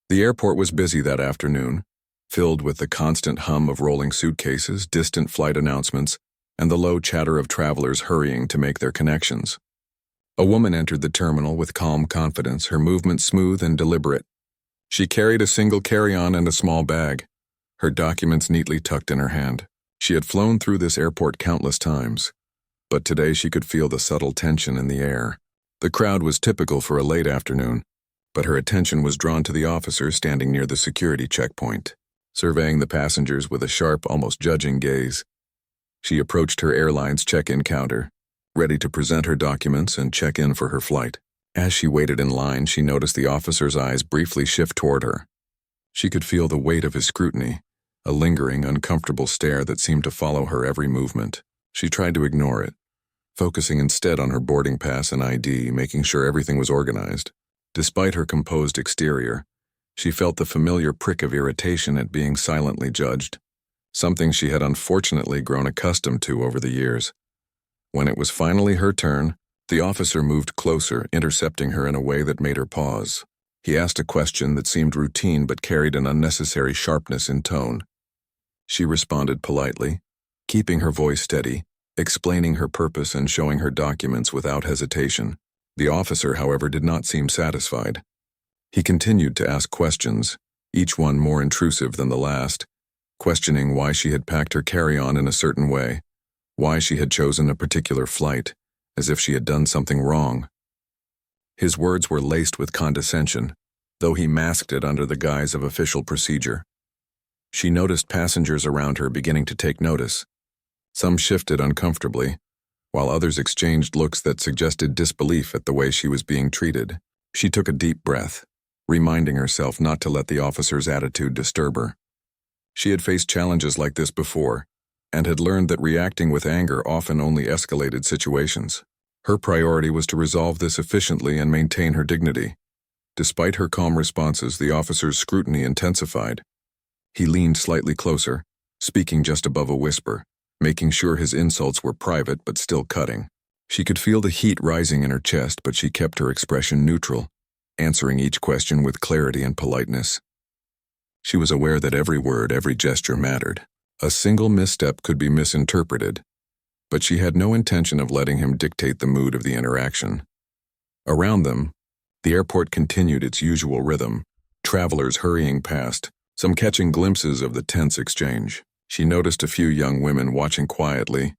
The airport was busy that afternoon, filled with the constant hum of rolling suitcases, distant flight announcements, and the low chatter of travelers hurrying to make their connections. A woman entered the terminal with calm confidence, her movements smooth and deliberate. She carried a single carry-on and a small bag, her documents neatly tucked in her hand. She had flown through this airport countless times, but today she could feel the subtle tension in the air. The crowd was typical for a late afternoon, but her attention was drawn to the officer standing near the security checkpoint, surveying the passengers with a sharp, almost judging gaze. She approached her airline's check-in counter, ready to present her documents and check in for her flight. As she waited in line, she noticed the officer's eyes briefly shift toward her. She could feel the weight of his scrutiny, a lingering, uncomfortable stare that seemed to follow her every movement. She tried to ignore it, focusing instead on her boarding pass and ID, making sure everything was organized. Despite her composed exterior, she felt the familiar prick of irritation at being silently judged, something she had unfortunately grown accustomed to over the years. When it was finally her turn, the officer moved closer, intercepting her in a way that made her pause. He asked a question that seemed routine but carried an unnecessary sharpness in tone. She responded politely, keeping her voice steady, explaining her purpose and showing her documents without hesitation. The officer, however, did not seem satisfied. He continued to ask questions, each one more intrusive than the last, questioning why she had packed her carry-on in a certain way, why she had chosen a particular flight, as if she had done something wrong. His words were laced with condescension, though he masked it under the guise of official procedure. She noticed passengers around her beginning to take notice. Some shifted uncomfortably, while others exchanged looks that suggested disbelief at the way she was being treated. She took a deep breath, reminding herself not to let the officer's attitude disturb her. She had faced challenges like this before, and had learned that reacting with anger often only escalated situations. Her priority was to resolve this efficiently and maintain her dignity. Despite her calm responses, the officer's scrutiny intensified. He leaned slightly closer, speaking just above a whisper, making sure his insults were private but still cutting. She could feel the heat rising in her chest, but she kept her expression neutral, answering each question with clarity and politeness. She was aware that every word, every gesture mattered. A single misstep could be misinterpreted, but she had no intention of letting him dictate the mood of the interaction. Around them, the airport continued its usual rhythm, travelers hurrying past, some catching glimpses of the tense exchange. She noticed a few young women watching quietly,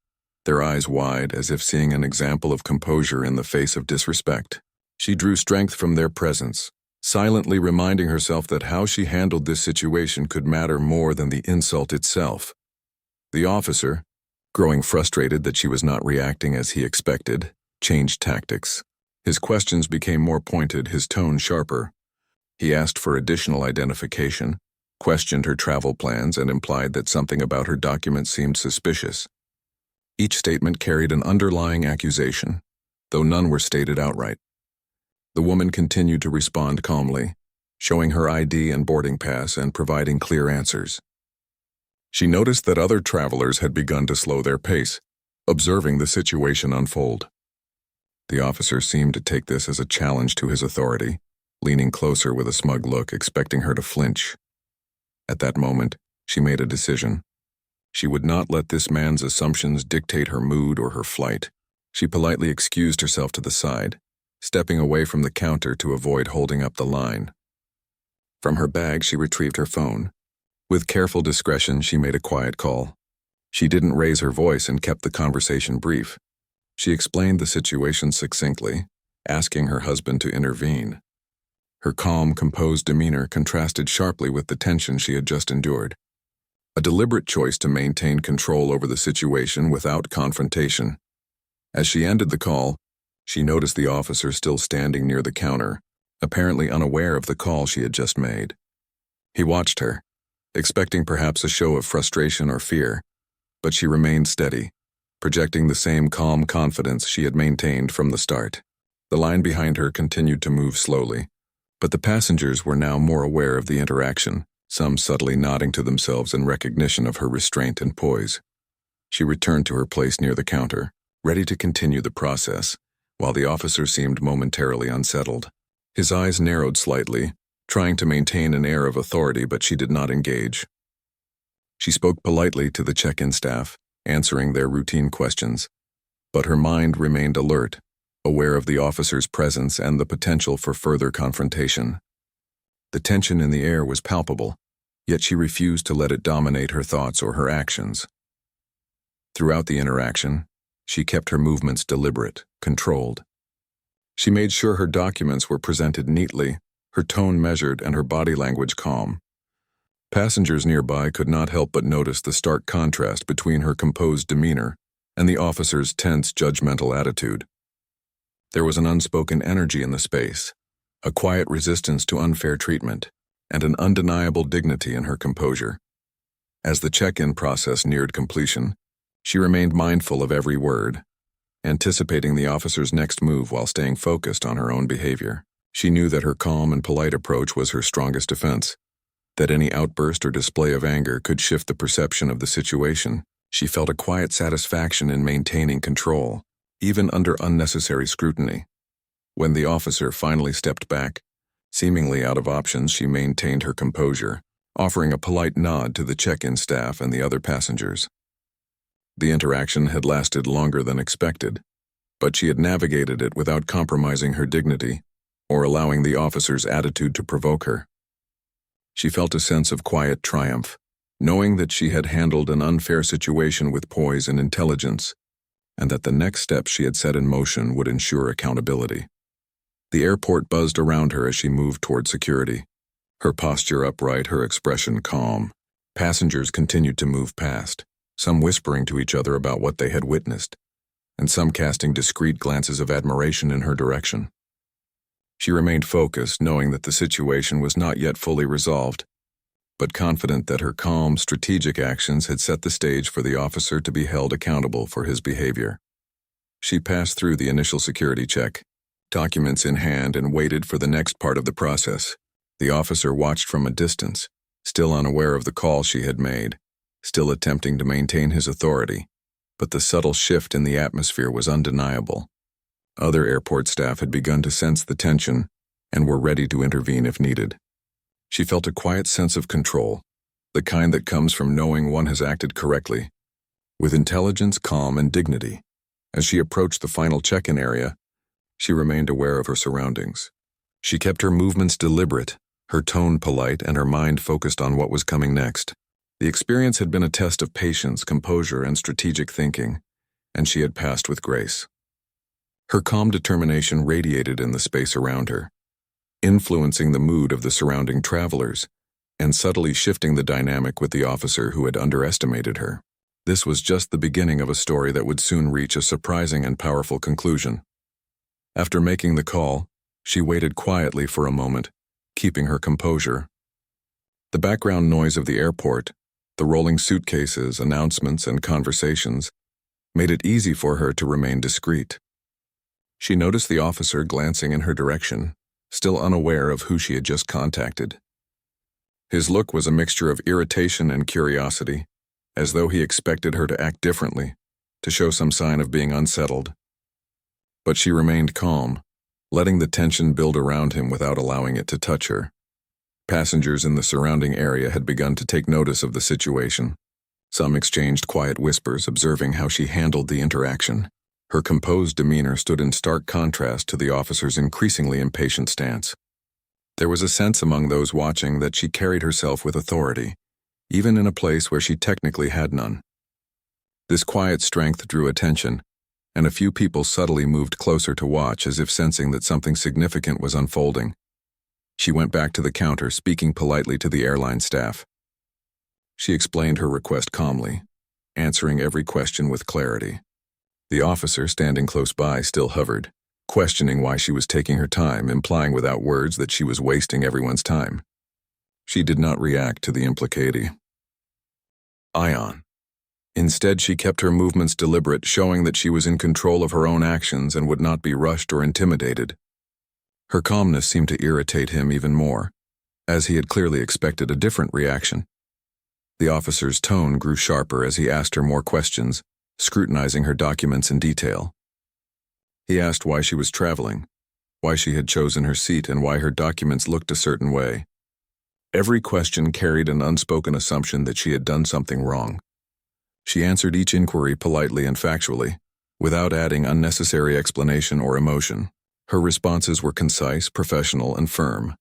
their eyes wide as if seeing an example of composure in the face of disrespect. She drew strength from their presence, silently reminding herself that how she handled this situation could matter more than the insult itself. The officer, growing frustrated that she was not reacting as he expected, changed tactics. His questions became more pointed, his tone sharper. He asked for additional identification, questioned her travel plans, and implied that something about her documents seemed suspicious. Each statement carried an underlying accusation, though none were stated outright. The woman continued to respond calmly, showing her ID and boarding pass and providing clear answers. She noticed that other travelers had begun to slow their pace, observing the situation unfold. The officer seemed to take this as a challenge to his authority, leaning closer with a smug look, expecting her to flinch. At that moment, she made a decision. She would not let this man's assumptions dictate her mood or her flight. She politely excused herself to the side, stepping away from the counter to avoid holding up the line. From her bag, she retrieved her phone. With careful discretion, she made a quiet call. She didn't raise her voice and kept the conversation brief. She explained the situation succinctly, asking her husband to intervene. Her calm, composed demeanor contrasted sharply with the tension she had just endured. A deliberate choice to maintain control over the situation without confrontation. As she ended the call, she noticed the officer still standing near the counter, apparently unaware of the call she had just made. He watched her, expecting perhaps a show of frustration or fear, but she remained steady, projecting the same calm confidence she had maintained from the start. The line behind her continued to move slowly, but the passengers were now more aware of the interaction, some subtly nodding to themselves in recognition of her restraint and poise. She returned to her place near the counter, ready to continue the process, while the officer seemed momentarily unsettled. His eyes narrowed slightly, trying to maintain an air of authority, but she did not engage. She spoke politely to the check-in staff, answering their routine questions, but her mind remained alert, aware of the officer's presence and the potential for further confrontation. The tension in the air was palpable, yet she refused to let it dominate her thoughts or her actions. Throughout the interaction, she kept her movements deliberate, controlled. She made sure her documents were presented neatly, her tone measured, and her body language calm. Passengers nearby could not help but notice the stark contrast between her composed demeanor and the officer's tense, judgmental attitude. There was an unspoken energy in the space, a quiet resistance to unfair treatment, and an undeniable dignity in her composure. As the check-in process neared completion, she remained mindful of every word, anticipating the officer's next move while staying focused on her own behavior. She knew that her calm and polite approach was her strongest defense, that any outburst or display of anger could shift the perception of the situation. She felt a quiet satisfaction in maintaining control, even under unnecessary scrutiny. When the officer finally stepped back, seemingly out of options, she maintained her composure, offering a polite nod to the check-in staff and the other passengers. The interaction had lasted longer than expected, but she had navigated it without compromising her dignity or allowing the officer's attitude to provoke her. She felt a sense of quiet triumph, knowing that she had handled an unfair situation with poise and intelligence, and that the next step she had set in motion would ensure accountability. The airport buzzed around her as she moved toward security, her posture upright, her expression calm. Passengers continued to move past, some whispering to each other about what they had witnessed, and some casting discreet glances of admiration in her direction. She remained focused, knowing that the situation was not yet fully resolved, but confident that her calm, strategic actions had set the stage for the officer to be held accountable for his behavior. She passed through the initial security check, documents in hand, and waited for the next part of the process. The officer watched from a distance, still unaware of the call she had made, still attempting to maintain his authority, but the subtle shift in the atmosphere was undeniable. Other airport staff had begun to sense the tension and were ready to intervene if needed. She felt a quiet sense of control, the kind that comes from knowing one has acted correctly, with intelligence, calm, and dignity. As she approached the final check-in area, she remained aware of her surroundings. She kept her movements deliberate, her tone polite, and her mind focused on what was coming next. The experience had been a test of patience, composure, and strategic thinking, and she had passed with grace. Her calm determination radiated in the space around her, influencing the mood of the surrounding travelers and subtly shifting the dynamic with the officer who had underestimated her. This was just the beginning of a story that would soon reach a surprising and powerful conclusion. After making the call, she waited quietly for a moment, keeping her composure. The background noise of the airport, the rolling suitcases, announcements, and conversations made it easy for her to remain discreet. She noticed the officer glancing in her direction, still unaware of who she had just contacted. His look was a mixture of irritation and curiosity, as though he expected her to act differently, to show some sign of being unsettled. But she remained calm, letting the tension build around him without allowing it to touch her. Passengers in the surrounding area had begun to take notice of the situation. Some exchanged quiet whispers, observing how she handled the interaction. Her composed demeanor stood in stark contrast to the officer's increasingly impatient stance. There was a sense among those watching that she carried herself with authority, even in a place where she technically had none. This quiet strength drew attention, and a few people subtly moved closer to watch, as if sensing that something significant was unfolding. She went back to the counter, speaking politely to the airline staff. She explained her request calmly, answering every question with clarity. The officer, standing close by, still hovered, questioning why she was taking her time, implying without words that she was wasting everyone's time. She did not react to the implication. Instead, she kept her movements deliberate, showing that she was in control of her own actions and would not be rushed or intimidated. Her calmness seemed to irritate him even more, as he had clearly expected a different reaction. The officer's tone grew sharper as he asked her more questions, scrutinizing her documents in detail. He asked why she was traveling, why she had chosen her seat, and why her documents looked a certain way. Every question carried an unspoken assumption that she had done something wrong. She answered each inquiry politely and factually, without adding unnecessary explanation or emotion. Her responses were concise, professional, and firm,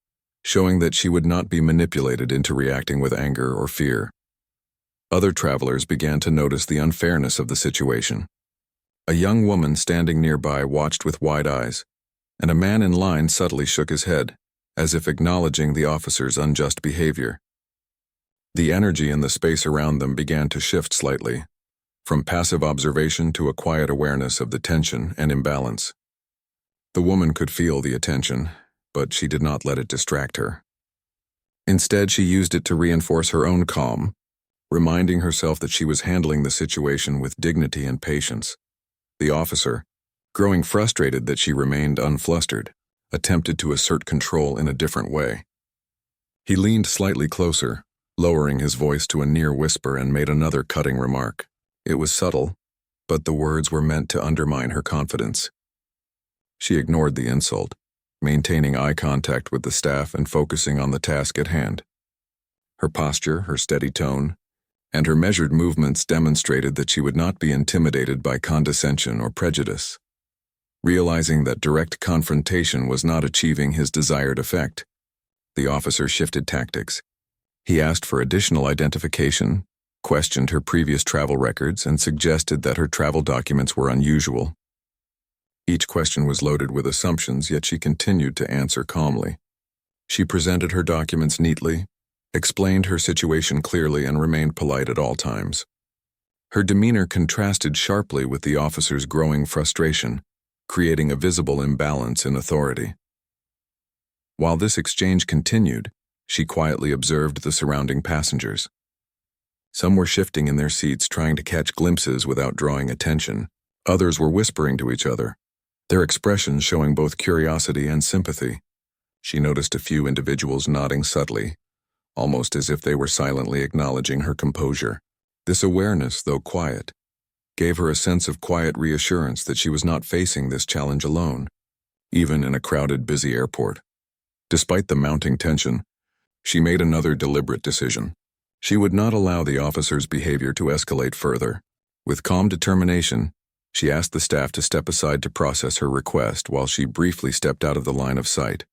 showing that she would not be manipulated into reacting with anger or fear. Other travelers began to notice the unfairness of the situation. A young woman standing nearby watched with wide eyes, and a man in line subtly shook his head, as if acknowledging the officer's unjust behavior. The energy in the space around them began to shift slightly, from passive observation to a quiet awareness of the tension and imbalance. The woman could feel the attention, but she did not let it distract her. Instead, she used it to reinforce her own calm, reminding herself that she was handling the situation with dignity and patience. The officer, growing frustrated that she remained unflustered, attempted to assert control in a different way. He leaned slightly closer, lowering his voice to a near whisper, and made another cutting remark. It was subtle, but the words were meant to undermine her confidence. She ignored the insult, maintaining eye contact with the staff and focusing on the task at hand. Her posture, her steady tone, and her measured movements demonstrated that she would not be intimidated by condescension or prejudice. Realizing that direct confrontation was not achieving his desired effect, the officer shifted tactics. He asked for additional identification, questioned her previous travel records, and suggested that her travel documents were unusual. Each question was loaded with assumptions, yet she continued to answer calmly. She presented her documents neatly, explained her situation clearly, and remained polite at all times. Her demeanor contrasted sharply with the officer's growing frustration, creating a visible imbalance in authority. While this exchange continued, she quietly observed the surrounding passengers. Some were shifting in their seats, trying to catch glimpses without drawing attention. Others were whispering to each other, their expressions showing both curiosity and sympathy. She noticed a few individuals nodding subtly, almost as if they were silently acknowledging her composure. This awareness, though quiet, gave her a sense of quiet reassurance that she was not facing this challenge alone, even in a crowded, busy airport. Despite the mounting tension, she made another deliberate decision. She would not allow the officer's behavior to escalate further. With calm determination, she asked the staff to step aside to process her request while she briefly stepped out of the line of sight.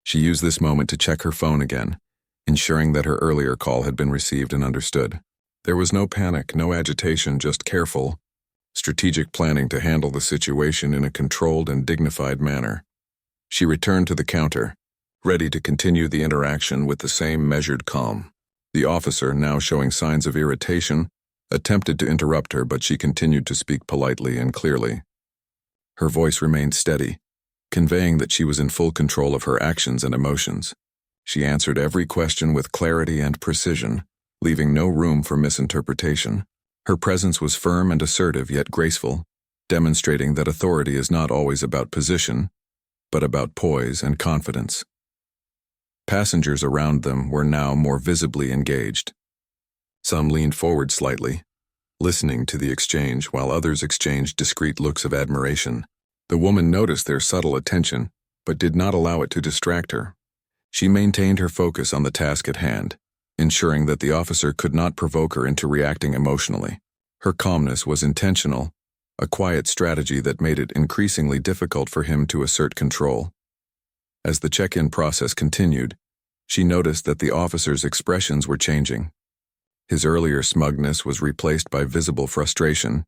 She used this moment to check her phone again, ensuring that her earlier call had been received and understood. There was no panic, no agitation, just careful, strategic planning to handle the situation in a controlled and dignified manner. She returned to the counter, ready to continue the interaction with the same measured calm. The officer, now showing signs of irritation, attempted to interrupt her, but she continued to speak politely and clearly. Her voice remained steady, conveying that she was in full control of her actions and emotions. She answered every question with clarity and precision, leaving no room for misinterpretation. Her presence was firm and assertive, yet graceful, demonstrating that authority is not always about position, but about poise and confidence. Passengers around them were now more visibly engaged. Some leaned forward slightly, listening to the exchange, while others exchanged discreet looks of admiration. The woman noticed their subtle attention, but did not allow it to distract her. She maintained her focus on the task at hand, ensuring that the officer could not provoke her into reacting emotionally. Her calmness was intentional, a quiet strategy that made it increasingly difficult for him to assert control. As the check-in process continued, she noticed that the officer's expressions were changing. His earlier smugness was replaced by visible frustration,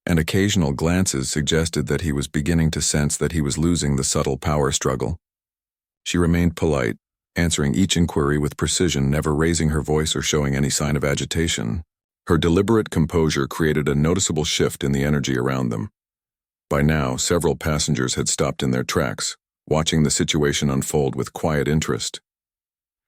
and occasional glances suggested that he was beginning to sense that he was losing the subtle power struggle. She remained polite, answering each inquiry with precision, never raising her voice or showing any sign of agitation. Her deliberate composure created a noticeable shift in the energy around them. By now, several passengers had stopped in their tracks, watching the situation unfold with quiet interest.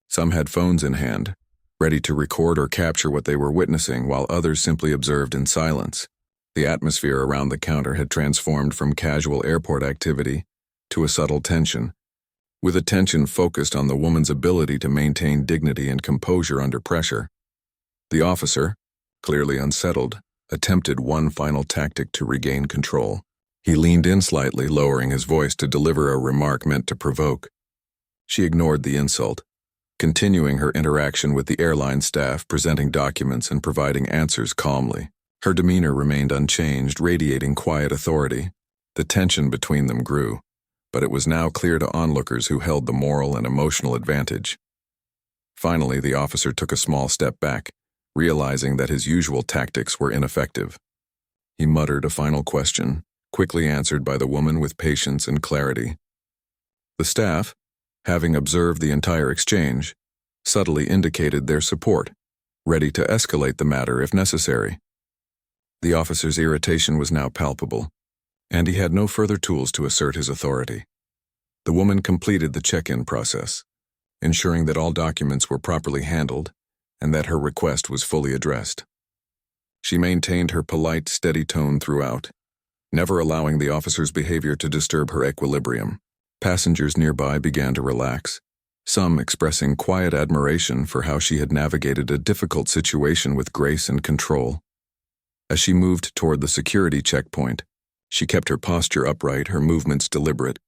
Some had phones in hand, ready to record or capture what they were witnessing, while others simply observed in silence. The atmosphere around the counter had transformed from casual airport activity to a subtle tension, with attention focused on the woman's ability to maintain dignity and composure under pressure. The officer, clearly unsettled, attempted one final tactic to regain control. He leaned in slightly, lowering his voice to deliver a remark meant to provoke. She ignored the insult, continuing her interaction with the airline staff, presenting documents and providing answers calmly. Her demeanor remained unchanged, radiating quiet authority. The tension between them grew, but it was now clear to onlookers who held the moral and emotional advantage. Finally, the officer took a small step back, realizing that his usual tactics were ineffective. He muttered a final question, quickly answered by the woman with patience and clarity. The staff, having observed the entire exchange, subtly indicated their support, ready to escalate the matter if necessary. The officer's irritation was now palpable, and he had no further tools to assert his authority. The woman completed the check-in process, ensuring that all documents were properly handled and that her request was fully addressed. She maintained her polite, steady tone throughout, never allowing the officer's behavior to disturb her equilibrium. Passengers nearby began to relax, some expressing quiet admiration for how she had navigated a difficult situation with grace and control. As she moved toward the security checkpoint, she kept her posture upright, her movements deliberate.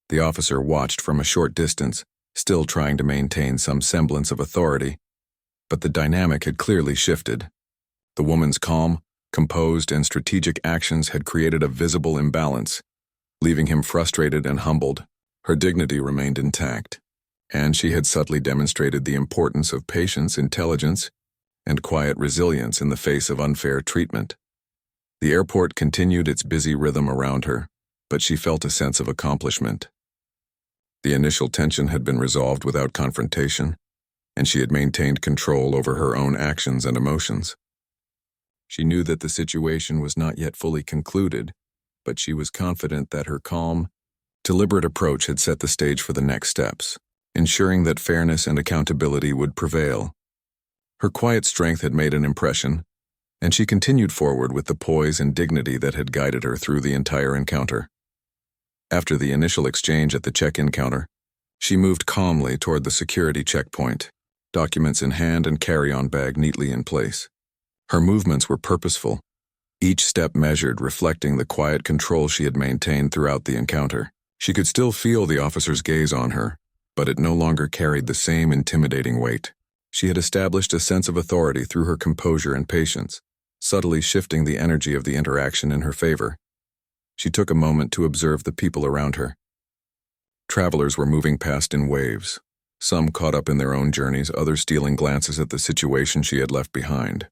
The officer watched from a short distance, still trying to maintain some semblance of authority, but the dynamic had clearly shifted. The woman's calm, composed, and strategic actions had created a visible imbalance, leaving him frustrated and humbled. Her dignity remained intact, and she had subtly demonstrated the importance of patience, intelligence, and quiet resilience in the face of unfair treatment. The airport continued its busy rhythm around her, but she felt a sense of accomplishment. The initial tension had been resolved without confrontation, and she had maintained control over her own actions and emotions. She knew that the situation was not yet fully concluded, but she was confident that her calm, deliberate approach had set the stage for the next steps, ensuring that fairness and accountability would prevail. Her quiet strength had made an impression, and she continued forward with the poise and dignity that had guided her through the entire encounter. After the initial exchange at the check-in counter, she moved calmly toward the security checkpoint, documents in hand and carry-on bag neatly in place. Her movements were purposeful, each step measured, reflecting the quiet control she had maintained throughout the encounter. She could still feel the officer's gaze on her, but it no longer carried the same intimidating weight. She had established a sense of authority through her composure and patience, subtly shifting the energy of the interaction in her favor. She took a moment to observe the people around her. Travelers were moving past in waves, some caught up in their own journeys, others stealing glances at the situation she had left behind.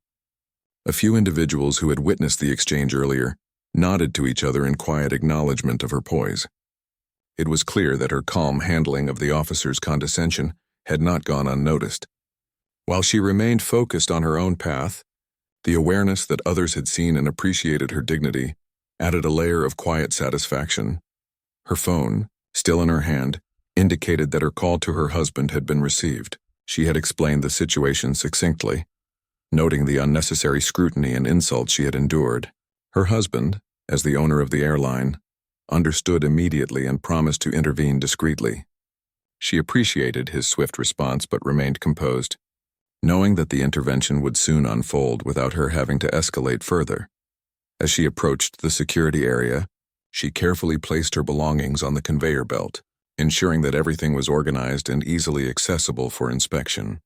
A few individuals who had witnessed the exchange earlier nodded to each other in quiet acknowledgement of her poise. It was clear that her calm handling of the officer's condescension had not gone unnoticed. While she remained focused on her own path, the awareness that others had seen and appreciated her dignity added a layer of quiet satisfaction. Her phone, still in her hand, indicated that her call to her husband had been received. She had explained the situation succinctly, noting the unnecessary scrutiny and insults she had endured. Her husband, as the owner of the airline, understood immediately and promised to intervene discreetly. She appreciated his swift response but remained composed, knowing that the intervention would soon unfold without her having to escalate further. As she approached the security area, she carefully placed her belongings on the conveyor belt, ensuring that everything was organized and easily accessible for inspection.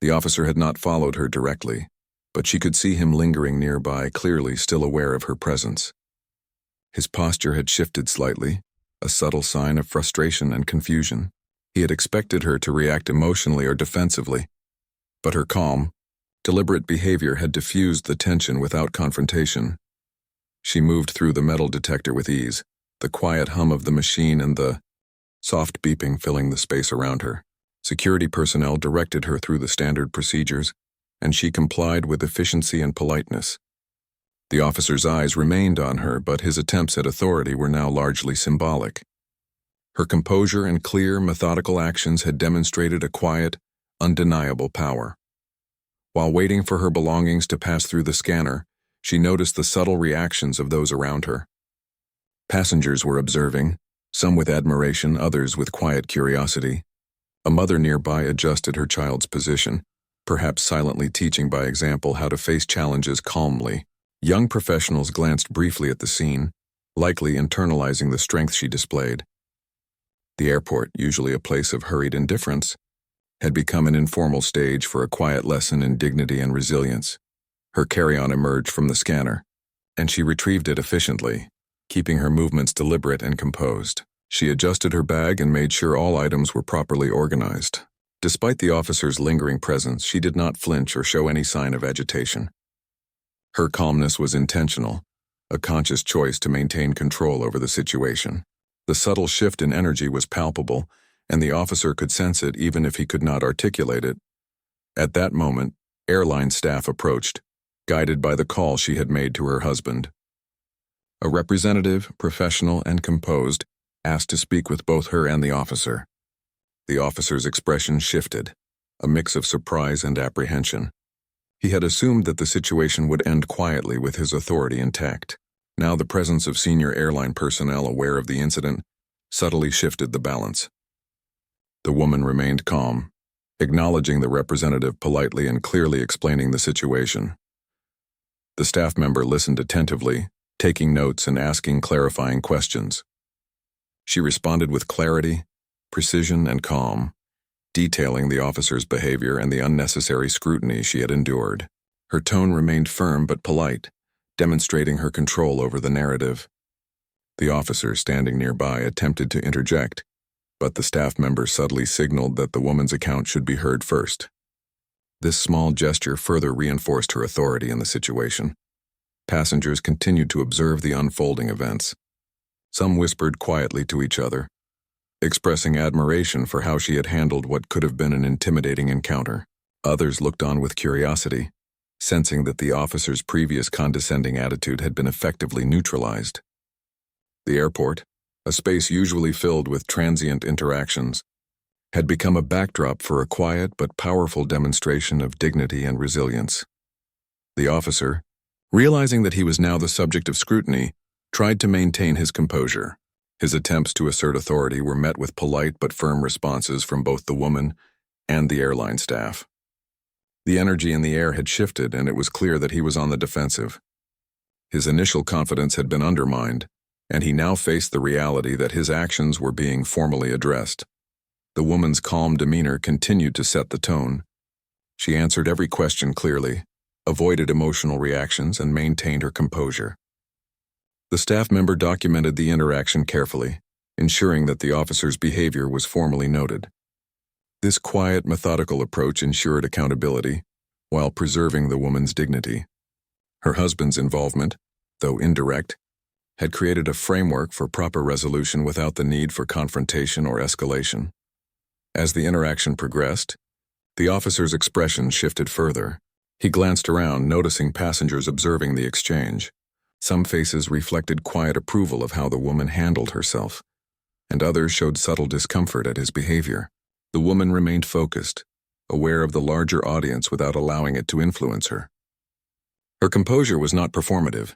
The officer had not followed her directly, but she could see him lingering nearby, clearly still aware of her presence. His posture had shifted slightly, a subtle sign of frustration and confusion. He had expected her to react emotionally or defensively, but her calm, deliberate behavior had diffused the tension without confrontation. She moved through the metal detector with ease, the quiet hum of the machine and the soft beeping filling the space around her. Security personnel directed her through the standard procedures, and she complied with efficiency and politeness. The officer's eyes remained on her, but his attempts at authority were now largely symbolic. Her composure and clear, methodical actions had demonstrated a quiet, undeniable power. While waiting for her belongings to pass through the scanner, she noticed the subtle reactions of those around her. Passengers were observing, some with admiration, others with quiet curiosity. A mother nearby adjusted her child's position, perhaps silently teaching by example how to face challenges calmly. Young professionals glanced briefly at the scene, likely internalizing the strength she displayed. The airport, usually a place of hurried indifference, had become an informal stage for a quiet lesson in dignity and resilience. Her carry-on emerged from the scanner, and she retrieved it efficiently, keeping her movements deliberate and composed. She adjusted her bag and made sure all items were properly organized. Despite the officer's lingering presence, she did not flinch or show any sign of agitation. Her calmness was intentional, a conscious choice to maintain control over the situation. The subtle shift in energy was palpable, and the officer could sense it even if he could not articulate it. At that moment, airline staff approached, guided by the call she had made to her husband. A representative, professional, and composed, asked to speak with both her and the officer. The officer's expression shifted, a mix of surprise and apprehension. He had assumed that the situation would end quietly with his authority intact. Now the presence of senior airline personnel aware of the incident subtly shifted the balance. The woman remained calm, acknowledging the representative politely and clearly explaining the situation. The staff member listened attentively, taking notes and asking clarifying questions. She responded with clarity, precision, and calm, detailing the officer's behavior and the unnecessary scrutiny she had endured. Her tone remained firm but polite, demonstrating her control over the narrative. The officer standing nearby attempted to interject, but the staff member subtly signaled that the woman's account should be heard first. This small gesture further reinforced her authority in the situation. Passengers continued to observe the unfolding events. Some whispered quietly to each other, expressing admiration for how she had handled what could have been an intimidating encounter. Others looked on with curiosity, sensing that the officer's previous condescending attitude had been effectively neutralized. The airport, a space usually filled with transient interactions, had become a backdrop for a quiet but powerful demonstration of dignity and resilience. The officer, realizing that he was now the subject of scrutiny, tried to maintain his composure. His attempts to assert authority were met with polite but firm responses from both the woman and the airline staff. The energy in the air had shifted, and it was clear that he was on the defensive. His initial confidence had been undermined, and he now faced the reality that his actions were being formally addressed. The woman's calm demeanor continued to set the tone. She answered every question clearly, avoided emotional reactions, and maintained her composure. The staff member documented the interaction carefully, ensuring that the officer's behavior was formally noted. This quiet, methodical approach ensured accountability, while preserving the woman's dignity. Her husband's involvement, though indirect, had created a framework for proper resolution without the need for confrontation or escalation. As the interaction progressed, the officer's expression shifted further. He glanced around, noticing passengers observing the exchange. Some faces reflected quiet approval of how the woman handled herself, and others showed subtle discomfort at his behavior. The woman remained focused, aware of the larger audience without allowing it to influence her. Her composure was not performative.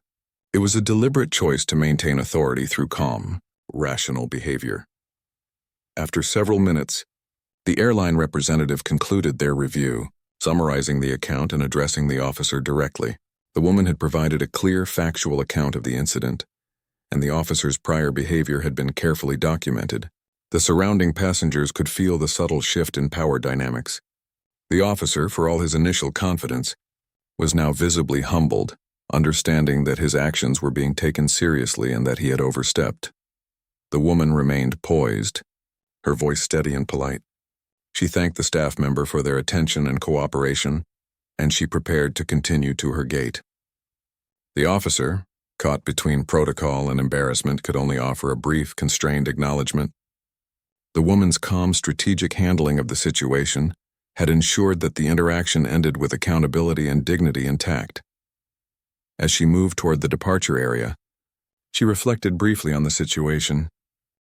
It was a deliberate choice to maintain authority through calm, rational behavior. After several minutes, the airline representative concluded their review, summarizing the account and addressing the officer directly. The woman had provided a clear, factual account of the incident, and the officer's prior behavior had been carefully documented. The surrounding passengers could feel the subtle shift in power dynamics. The officer, for all his initial confidence, was now visibly humbled, understanding that his actions were being taken seriously and that he had overstepped. The woman remained poised, her voice steady and polite. She thanked the staff member for their attention and cooperation, and she prepared to continue to her gate. The officer, caught between protocol and embarrassment, could only offer a brief, constrained acknowledgement. The woman's calm, strategic handling of the situation had ensured that the interaction ended with accountability and dignity intact. As she moved toward the departure area, she reflected briefly on the situation.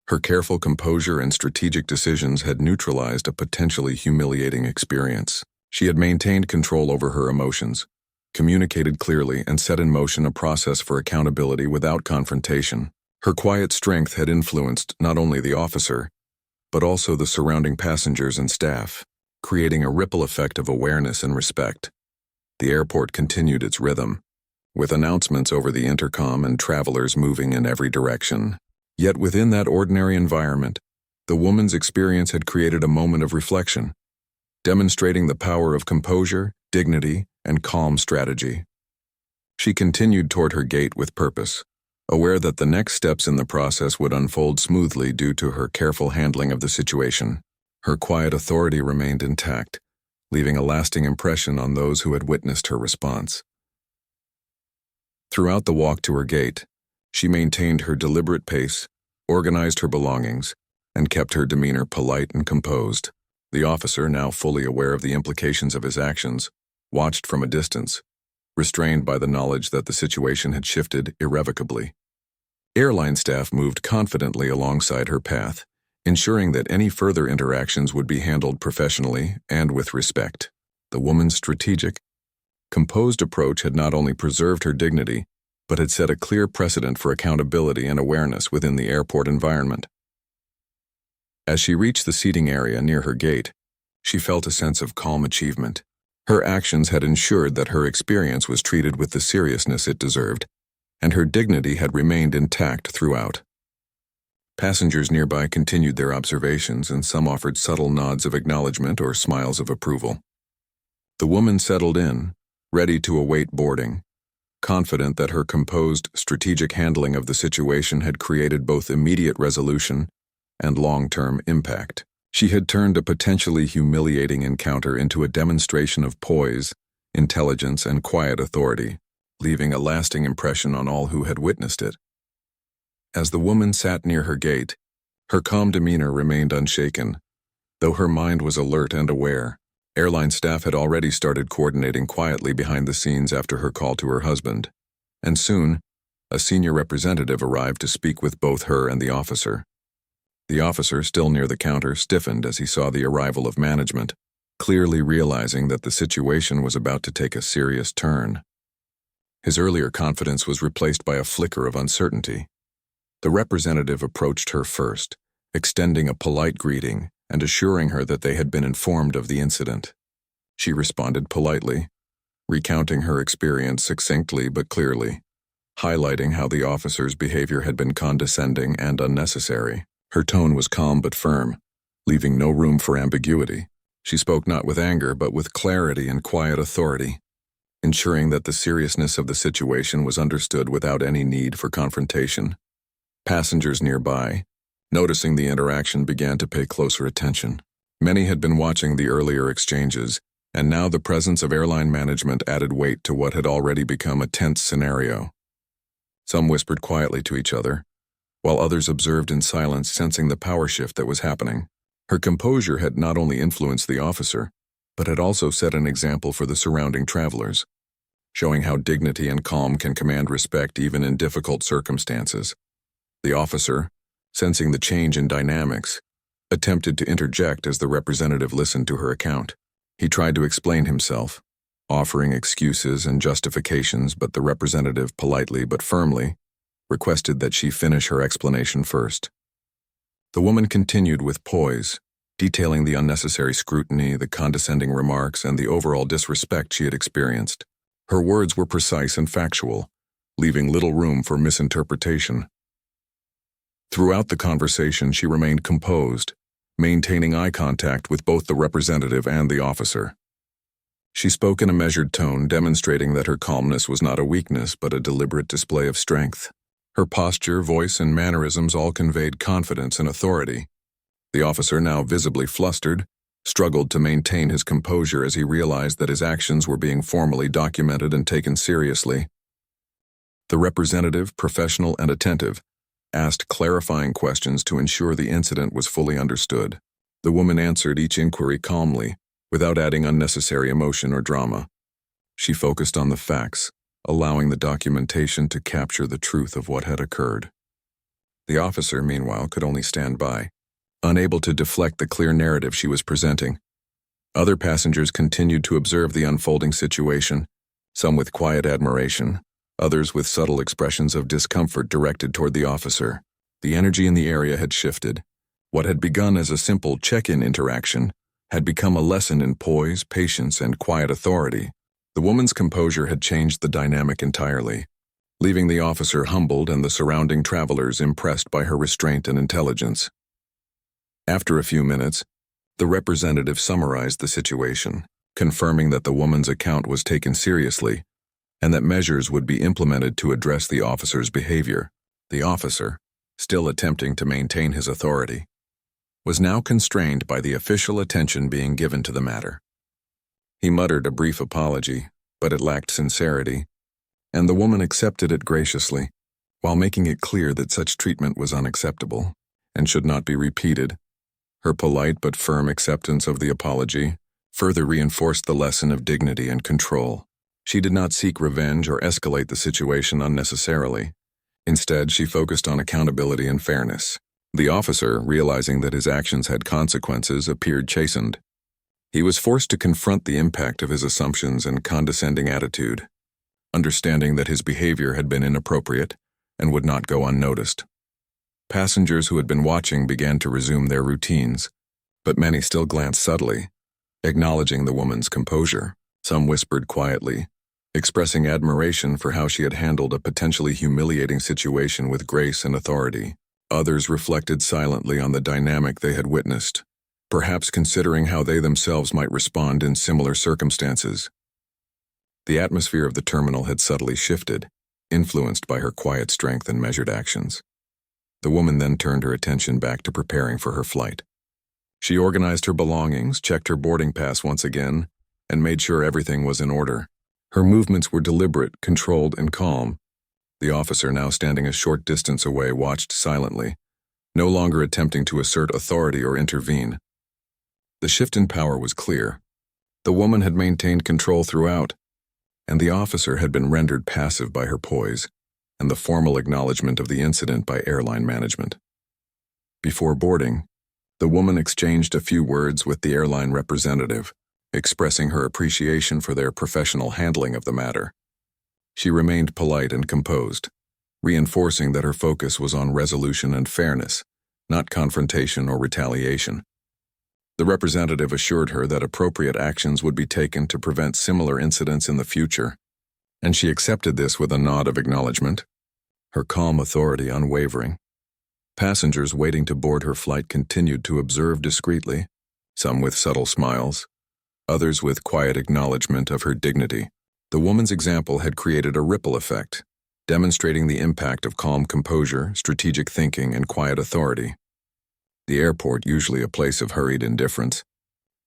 Her careful composure and strategic decisions had neutralized a potentially humiliating experience. She had maintained control over her emotions, communicated clearly, and set in motion a process for accountability without confrontation. Her quiet strength had influenced not only the officer, but also the surrounding passengers and staff, creating a ripple effect of awareness and respect. The airport continued its rhythm, with announcements over the intercom and travelers moving in every direction. Yet within that ordinary environment, the woman's experience had created a moment of reflection, demonstrating the power of composure, dignity, and calm strategy. She continued toward her gate with purpose, aware that the next steps in the process would unfold smoothly due to her careful handling of the situation. Her quiet authority remained intact, leaving a lasting impression on those who had witnessed her response. Throughout the walk to her gate, she maintained her deliberate pace, organized her belongings, and kept her demeanor polite and composed. The officer, now fully aware of the implications of his actions, watched from a distance, restrained by the knowledge that the situation had shifted irrevocably. Airline staff moved confidently alongside her path, ensuring that any further interactions would be handled professionally and with respect. The woman's strategic, composed approach had not only preserved her dignity, but had set a clear precedent for accountability and awareness within the airport environment. As she reached the seating area near her gate, she felt a sense of calm achievement. Her actions had ensured that her experience was treated with the seriousness it deserved, and her dignity had remained intact throughout. Passengers nearby continued their observations, and some offered subtle nods of acknowledgement or smiles of approval. The woman settled in, ready to await boarding, confident that her composed, strategic handling of the situation had created both immediate resolution and long-term impact. She had turned a potentially humiliating encounter into a demonstration of poise, intelligence, and quiet authority, leaving a lasting impression on all who had witnessed it. As the woman sat near her gate, her calm demeanor remained unshaken, though her mind was alert and aware. Airline staff had already started coordinating quietly behind the scenes after her call to her husband, and soon, a senior representative arrived to speak with both her and the officer. The officer, still near the counter, stiffened as he saw the arrival of management, clearly realizing that the situation was about to take a serious turn. His earlier confidence was replaced by a flicker of uncertainty. The representative approached her first, extending a polite greeting and assuring her that they had been informed of the incident. She responded politely, recounting her experience succinctly but clearly, highlighting how the officer's behavior had been condescending and unnecessary. Her tone was calm but firm, leaving no room for ambiguity. She spoke not with anger but with clarity and quiet authority, ensuring that the seriousness of the situation was understood without any need for confrontation. Passengers nearby, noticing the interaction, began to pay closer attention. Many had been watching the earlier exchanges, and now the presence of airline management added weight to what had already become a tense scenario. Some whispered quietly to each other, while others observed in silence, sensing the power shift that was happening. Her composure had not only influenced the officer, but had also set an example for the surrounding travelers, showing how dignity and calm can command respect even in difficult circumstances. The officer, sensing the change in dynamics, attempted to interject as the representative listened to her account. He tried to explain himself, offering excuses and justifications, but the representative, politely but firmly, requested that she finish her explanation first. The woman continued with poise, detailing the unnecessary scrutiny, the condescending remarks, and the overall disrespect she had experienced. Her words were precise and factual, leaving little room for misinterpretation. Throughout the conversation, she remained composed, maintaining eye contact with both the representative and the officer. She spoke in a measured tone, demonstrating that her calmness was not a weakness but a deliberate display of strength. Her posture, voice, and mannerisms all conveyed confidence and authority. The officer, now visibly flustered, struggled to maintain his composure as he realized that his actions were being formally documented and taken seriously. The representative, professional and attentive, asked clarifying questions to ensure the incident was fully understood. The woman answered each inquiry calmly, without adding unnecessary emotion or drama. She focused on the facts, allowing the documentation to capture the truth of what had occurred. The officer, meanwhile, could only stand by, unable to deflect the clear narrative she was presenting. Other passengers continued to observe the unfolding situation, some with quiet admiration, others with subtle expressions of discomfort directed toward the officer. The energy in the area had shifted. What had begun as a simple check-in interaction had become a lesson in poise, patience, and quiet authority. The woman's composure had changed the dynamic entirely, leaving the officer humbled and the surrounding travelers impressed by her restraint and intelligence. After a few minutes, the representative summarized the situation, confirming that the woman's account was taken seriously and that measures would be implemented to address the officer's behavior. The officer, still attempting to maintain his authority, was now constrained by the official attention being given to the matter. He muttered a brief apology, but it lacked sincerity, and the woman accepted it graciously, while making it clear that such treatment was unacceptable and should not be repeated. Her polite but firm acceptance of the apology further reinforced the lesson of dignity and control. She did not seek revenge or escalate the situation unnecessarily. Instead, she focused on accountability and fairness. The officer, realizing that his actions had consequences, appeared chastened. He was forced to confront the impact of his assumptions and condescending attitude, understanding that his behavior had been inappropriate and would not go unnoticed. Passengers who had been watching began to resume their routines, but many still glanced subtly, acknowledging the woman's composure. Some whispered quietly, expressing admiration for how she had handled a potentially humiliating situation with grace and authority. Others reflected silently on the dynamic they had witnessed, perhaps considering how they themselves might respond in similar circumstances. The atmosphere of the terminal had subtly shifted, influenced by her quiet strength and measured actions. The woman then turned her attention back to preparing for her flight. She organized her belongings, checked her boarding pass once again, and made sure everything was in order. Her movements were deliberate, controlled, and calm. The officer, now standing a short distance away, watched silently, no longer attempting to assert authority or intervene. The shift in power was clear. The woman had maintained control throughout, and the officer had been rendered passive by her poise and the formal acknowledgement of the incident by airline management. Before boarding, the woman exchanged a few words with the airline representative, expressing her appreciation for their professional handling of the matter. She remained polite and composed, reinforcing that her focus was on resolution and fairness, not confrontation or retaliation. The representative assured her that appropriate actions would be taken to prevent similar incidents in the future, and she accepted this with a nod of acknowledgement, her calm authority unwavering. Passengers waiting to board her flight continued to observe discreetly, some with subtle smiles, others with quiet acknowledgement of her dignity. The woman's example had created a ripple effect, demonstrating the impact of calm composure, strategic thinking, and quiet authority. The airport, usually a place of hurried indifference,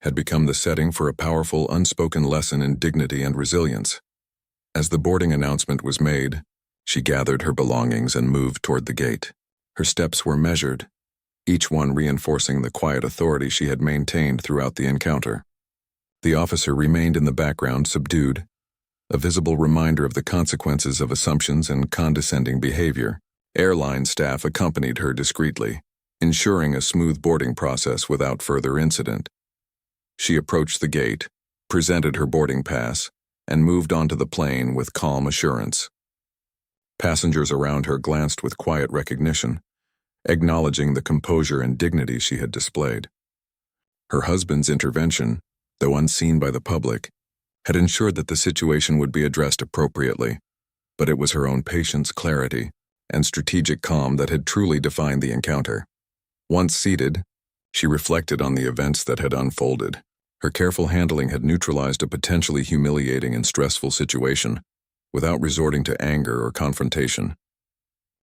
had become the setting for a powerful, unspoken lesson in dignity and resilience. As the boarding announcement was made, she gathered her belongings and moved toward the gate. Her steps were measured, each one reinforcing the quiet authority she had maintained throughout the encounter. The officer remained in the background, subdued, a visible reminder of the consequences of assumptions and condescending behavior. Airline staff accompanied her discreetly, ensuring a smooth boarding process without further incident. She approached the gate, presented her boarding pass, and moved onto the plane with calm assurance. Passengers around her glanced with quiet recognition, acknowledging the composure and dignity she had displayed. Her husband's intervention, though unseen by the public, had ensured that the situation would be addressed appropriately, but it was her own patience, clarity, and strategic calm that had truly defined the encounter. Once seated, she reflected on the events that had unfolded. Her careful handling had neutralized a potentially humiliating and stressful situation, without resorting to anger or confrontation.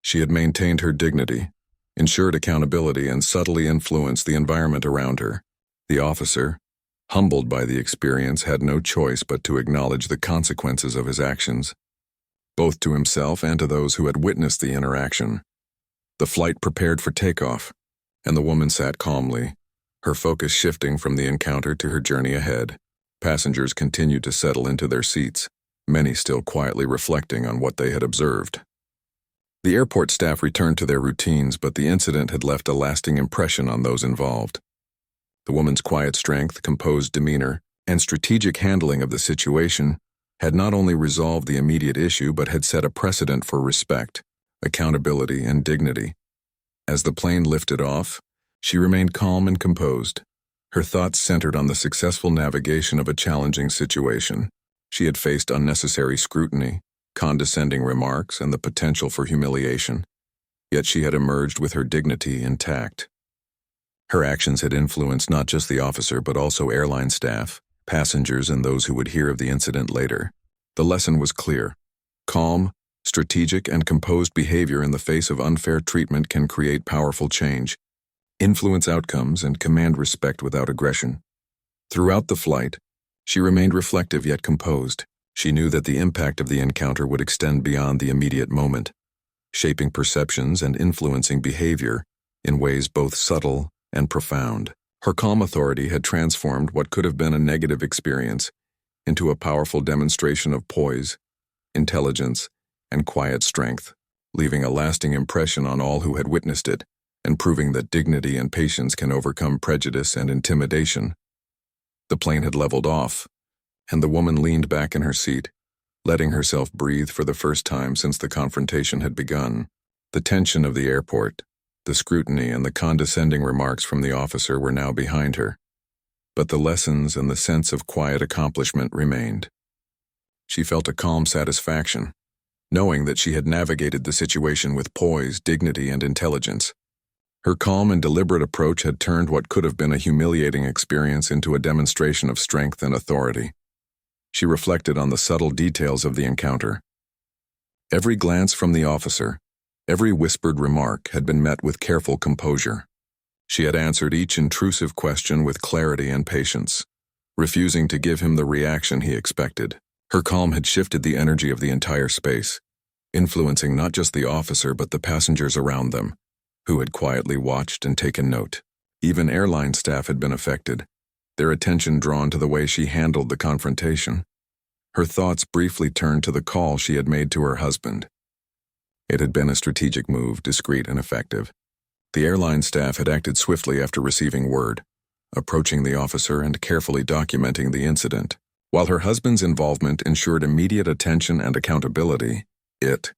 She had maintained her dignity, ensured accountability, and subtly influenced the environment around her. The officer, humbled by the experience, had no choice but to acknowledge the consequences of his actions, both to himself and to those who had witnessed the interaction. The flight prepared for takeoff, and the woman sat calmly, her focus shifting from the encounter to her journey ahead. Passengers continued to settle into their seats, many still quietly reflecting on what they had observed. The airport staff returned to their routines, but the incident had left a lasting impression on those involved. The woman's quiet strength, composed demeanor, and strategic handling of the situation had not only resolved the immediate issue but had set a precedent for respect, accountability, and dignity. As the plane lifted off, she remained calm and composed, her thoughts centered on the successful navigation of a challenging situation. She had faced unnecessary scrutiny, condescending remarks, and the potential for humiliation, yet she had emerged with her dignity intact. Her actions had influenced not just the officer but also airline staff, passengers, and those who would hear of the incident later. The lesson was clear. Calm, strategic, and composed behavior in the face of unfair treatment can create powerful change, influence outcomes, and command respect without aggression. Throughout the flight, she remained reflective yet composed. She knew that the impact of the encounter would extend beyond the immediate moment, shaping perceptions and influencing behavior in ways both subtle and profound. Her calm authority had transformed what could have been a negative experience into a powerful demonstration of poise, intelligence, and quiet strength, leaving a lasting impression on all who had witnessed it and proving that dignity and patience can overcome prejudice and intimidation. The plane had leveled off, and the woman leaned back in her seat, letting herself breathe for the first time since the confrontation had begun. The tension of the airport, the scrutiny, and the condescending remarks from the officer were now behind her, but the lessons and the sense of quiet accomplishment remained. She felt a calm satisfaction, knowing that she had navigated the situation with poise, dignity, and intelligence. Her calm and deliberate approach had turned what could have been a humiliating experience into a demonstration of strength and authority. She reflected on the subtle details of the encounter. Every glance from the officer, every whispered remark had been met with careful composure. She had answered each intrusive question with clarity and patience, refusing to give him the reaction he expected. Her calm had shifted the energy of the entire space, influencing not just the officer but the passengers around them, who had quietly watched and taken note. Even airline staff had been affected, their attention drawn to the way she handled the confrontation. Her thoughts briefly turned to the call she had made to her husband. It had been a strategic move, discreet and effective. The airline staff had acted swiftly after receiving word, approaching the officer and carefully documenting the incident. While her husband's involvement ensured immediate attention and accountability, it,